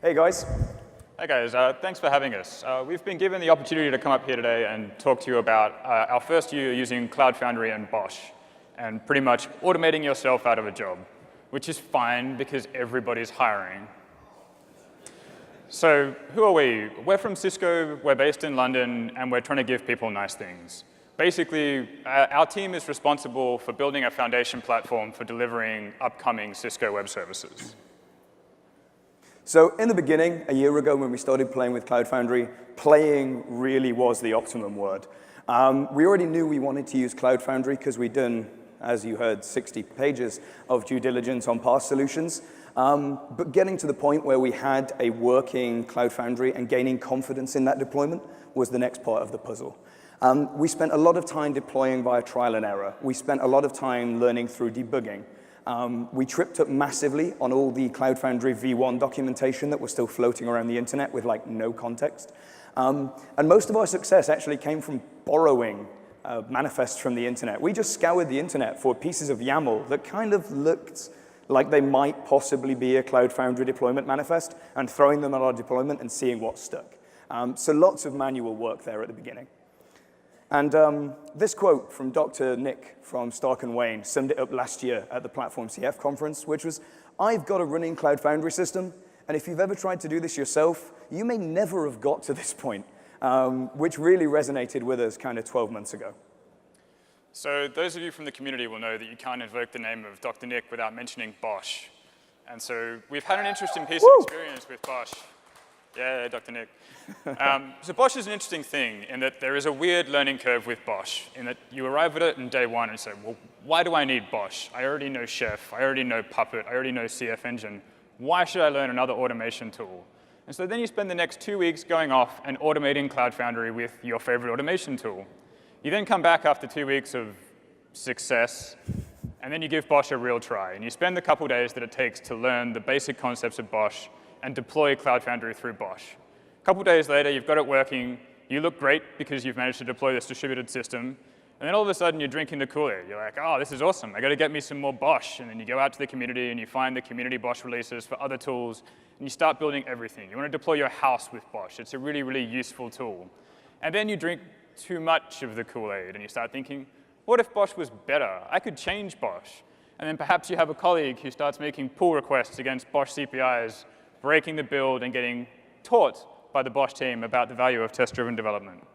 Hey, guys. Hey guys, thanks for having us. We've been given the opportunity to come up here today and talk to you about our first year using Cloud Foundry and BOSH, and pretty much automating yourself out of a job, which is fine because everybody's hiring. So who are we? We're from Cisco, we're based in London, and we're trying to give people nice things. Basically, our team is responsible for building a foundation platform for delivering upcoming Cisco web services. So in the beginning, a year ago when we started playing with Cloud Foundry, playing really was the optimum word. We already knew we wanted to use Cloud Foundry because we'd done, as you heard, 60 pages of due diligence on past solutions. But getting to the point where we had a working Cloud Foundry and gaining confidence in that deployment was the next part of the puzzle. We spent a lot of time deploying via trial and error. We spent a lot of time learning through debugging. We tripped up massively on all the Cloud Foundry V1 documentation that was still floating around the internet with like no context. And most of our success actually came from borrowing manifests from the internet. We just scoured the internet for pieces of YAML that kind of looked like they might possibly be a Cloud Foundry deployment manifest and throwing them at our deployment and seeing what stuck. So lots of manual work there at the beginning. And this quote from Dr. Nick from Stark & Wayne summed it up last year at the Platform CF conference, which was, "I've got a running Cloud Foundry system, and if you've ever tried to do this yourself, you may never have got to this point," which really resonated with us kind of 12 months ago. So those of you from the community will know that you can't invoke the name of Dr. Nick without mentioning BOSH. And so we've had an interesting piece of experience with BOSH. Yeah, Dr. Nick. So BOSH is an interesting thing in that there is a weird learning curve with BOSH, in that you arrive at it in day one and say, well, why do I need BOSH? I already know Chef, I already know Puppet, I already know CF Engine. Why should I learn another automation tool? And so then you spend the next 2 weeks going off and automating Cloud Foundry with your favorite automation tool. You then come back after 2 weeks of success, and then you give BOSH a real try. And you spend the couple days that it takes to learn the basic concepts of BOSH and deploy Cloud Foundry through BOSH. A couple days later, you've got it working. You look great because you've managed to deploy this distributed system. And then all of a sudden, you're drinking the Kool-Aid. You're like, oh, this is awesome. I got to get me some more BOSH. And then you go out to the community, and you find the community BOSH releases for other tools, and you start building everything. You want to deploy your house with BOSH. It's a really, really useful tool. And then you drink too much of the Kool-Aid, and you start thinking, what if BOSH was better? I could change BOSH. And then perhaps you have a colleague who starts making pull requests against BOSH CPIs, breaking the build and getting taught by the BOSH team about the value of test-driven development.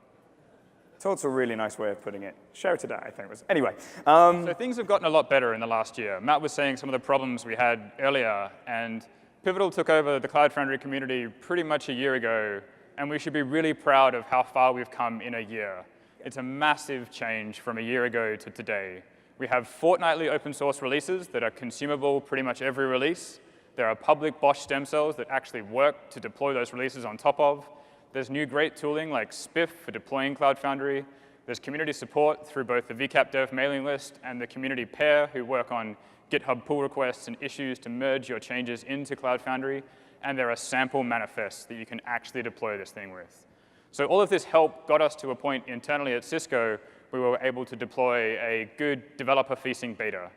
Taught's a really nice way of putting it. Shouted at, I think it was. Anyway. So things have gotten a lot better in the last year. Matt was saying some of the problems we had earlier, and Pivotal took over the Cloud Foundry community pretty much a year ago, and we should be really proud of how far we've come in a year. It's a massive change from a year ago to today. We have fortnightly open source releases that are consumable pretty much every release. There are public BOSH stem cells that actually work to deploy those releases on top of. There's new great tooling like Spiff for deploying Cloud Foundry. There's community support through both the VCAP dev mailing list and the community pair who work on GitHub pull requests and issues to merge your changes into Cloud Foundry. And there are sample manifests that you can actually deploy this thing with. So all of this help got us to a point internally at Cisco where we were able to deploy a good developer-facing beta.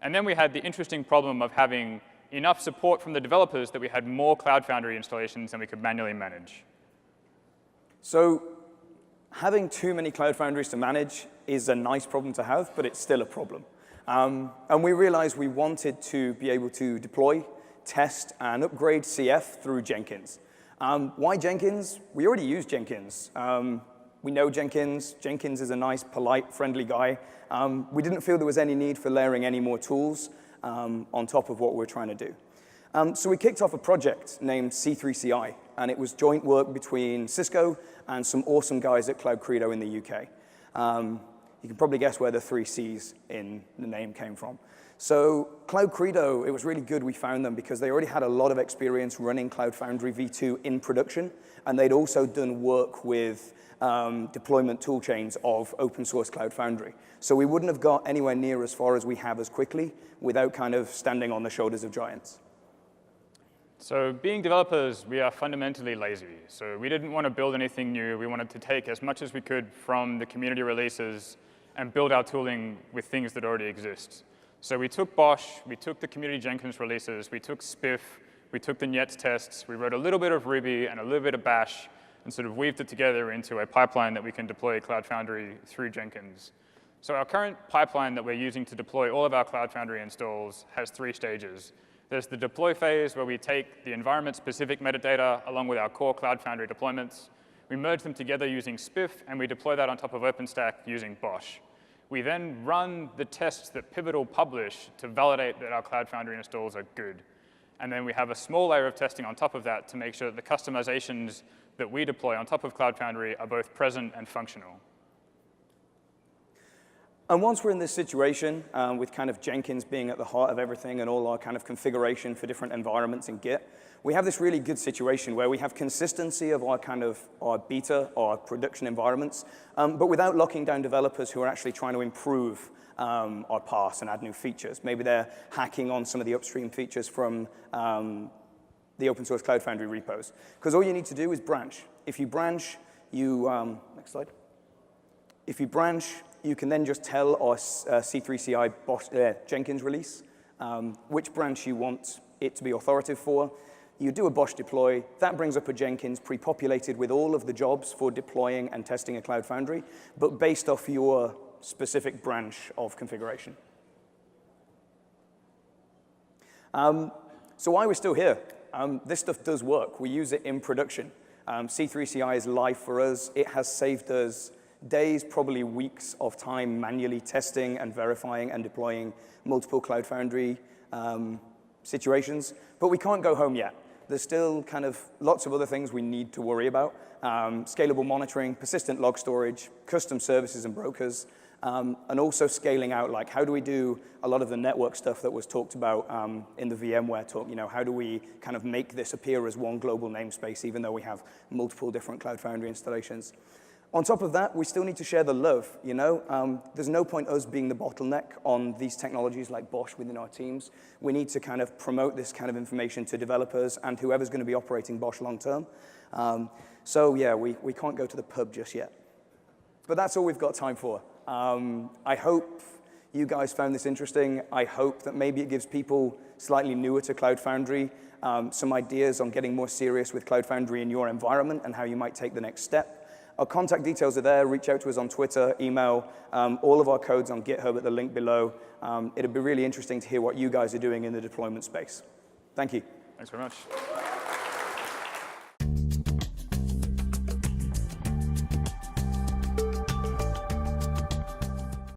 And then we had the interesting problem of having enough support from the developers that we had more Cloud Foundry installations than we could manually manage. So having too many Cloud Foundries to manage is a nice problem to have, but it's still a problem. And we realized we wanted to be able to deploy, test, and upgrade CF through Jenkins. Why Jenkins? We already use Jenkins. We know Jenkins. Jenkins is a nice, polite, friendly guy. We didn't feel there was any need for layering any more tools on top of what we're trying to do. So we kicked off a project named C3CI, and it was joint work between Cisco and some awesome guys at Cloud Credo in the UK. You can probably guess where the 3 Cs in the name came from. So Cloud Credo, it was really good we found them because they already had a lot of experience running Cloud Foundry v2 in production, and they'd also done work with deployment tool chains of open source Cloud Foundry. So we wouldn't have got anywhere near as far as we have as quickly without kind of standing on the shoulders of giants. So being developers, we are fundamentally lazy. So we didn't want to build anything new. We wanted to take as much as we could from the community releases and build our tooling with things that already exist. So we took BOSH, we took the community Jenkins releases, we took Spiff, we took the Nets tests, we wrote a little bit of Ruby and a little bit of Bash, and sort of weaved it together into a pipeline that we can deploy Cloud Foundry through Jenkins. So our current pipeline that we're using to deploy all of our Cloud Foundry installs has 3 stages. There's the deploy phase, where we take the environment-specific metadata along with our core Cloud Foundry deployments. We merge them together using Spiff, and we deploy that on top of OpenStack using BOSH. We then run the tests that Pivotal publish to validate that our Cloud Foundry installs are good. And then we have a small layer of testing on top of that to make sure that the customizations that we deploy on top of Cloud Foundry are both present and functional. And once we're in this situation, with kind of Jenkins being at the heart of everything and all our kind of configuration for different environments in Git, we have this really good situation where we have consistency of our beta, our production environments, but without locking down developers who are actually trying to improve our parse and add new features. Maybe they're hacking on some of the upstream features from the open source Cloud Foundry repos. Because all you need to do is branch. If you branch, next slide. If you branch, you can then just tell our C3CI BOSH, Jenkins release which branch you want it to be authoritative for. You do a BOSH deploy. That brings up a Jenkins pre-populated with all of the jobs for deploying and testing a Cloud Foundry, but based off your specific branch of configuration. So why we're still here? This stuff does work. We use it in production. C3CI is live for us. It has saved us days, probably weeks of time manually testing and verifying and deploying multiple Cloud Foundry situations. But we can't go home yet. There's still kind of lots of other things we need to worry about. Scalable monitoring, persistent log storage, custom services and brokers, and also scaling out, like how do we do a lot of the network stuff that was talked about in the VMware talk. How do we kind of make this appear as one global namespace, even though we have multiple different Cloud Foundry installations? On top of that, we still need to share the love, There's no point us being the bottleneck on these technologies like BOSH within our teams. We need to kind of promote this kind of information to developers and whoever's going to be operating BOSH long term. So yeah, we can't go to the pub just yet. But that's all we've got time for. I hope you guys found this interesting. I hope that maybe it gives people slightly newer to Cloud Foundry some ideas on getting more serious with Cloud Foundry in your environment and how you might take the next step. Our contact details are there. Reach out to us on Twitter, email, all of our codes on GitHub at the link below. It'd be really interesting to hear what you guys are doing in the deployment space. Thank you. Thanks very much.